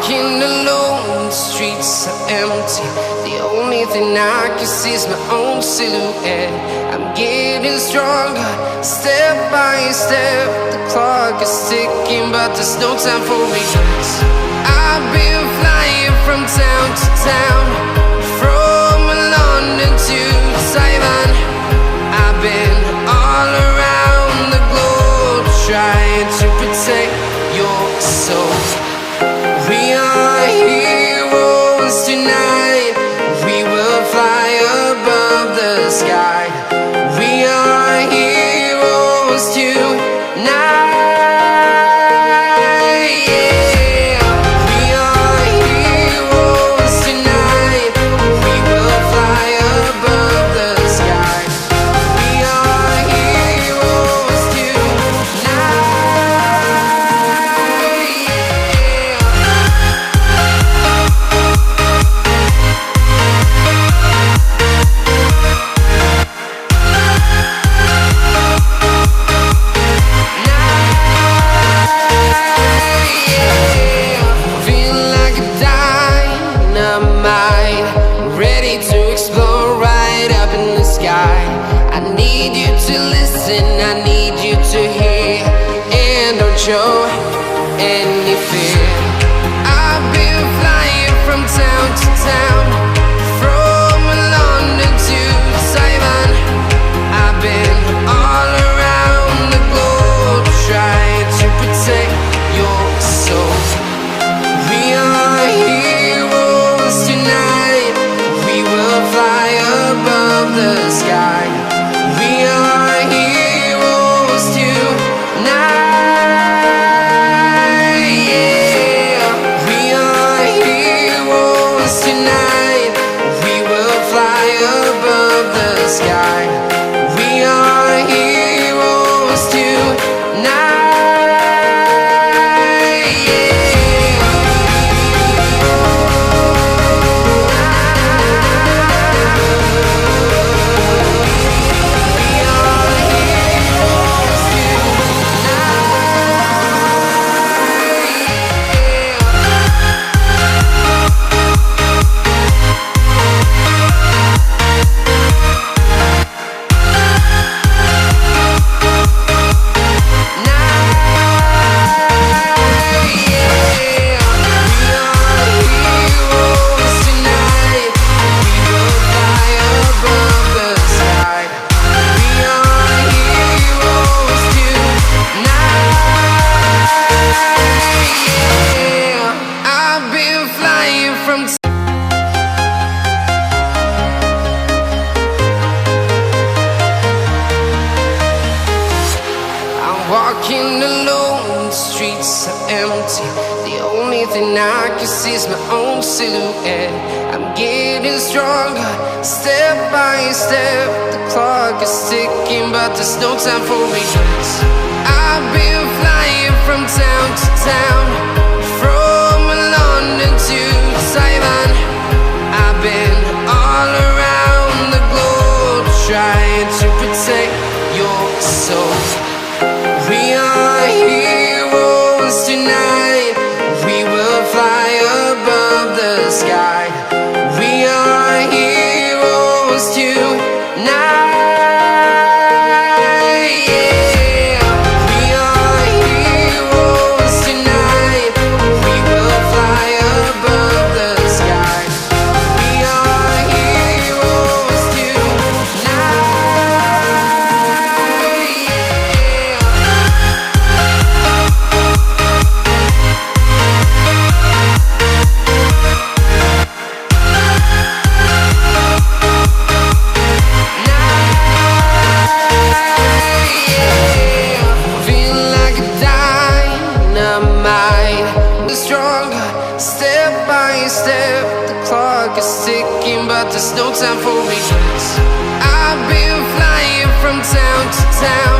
walking alone, the streets are empty. The only thing I can see is my own silhouette. I'm getting stronger, step by step. The clock is ticking, but there's no time for regrets. I've been flying from town to town, from London to Taiwan. I've been all around the globe, trying to protect your soul. We are heroes tonight. We will fly above the sky. We are heroes tonight. Show any fear. I've been flying from town to town, from London to Taiwan. I've been all around the globe, trying to protect your soul. We are heroes tonight. We will fly above the sky. We are heroes tonight. Walking alone, the streets are empty. The only thing I can see is my own silhouette. I'm getting stronger, step by step. The clock is ticking, but there's no time for regrets. I've been flying from town to town, from London to Taiwan. I've been all around the globe, trying to protect your soul. We are heroes tonight. We will fly above the sky. We are heroes tonight. But there's no time for regrets. I've been flying from town to town,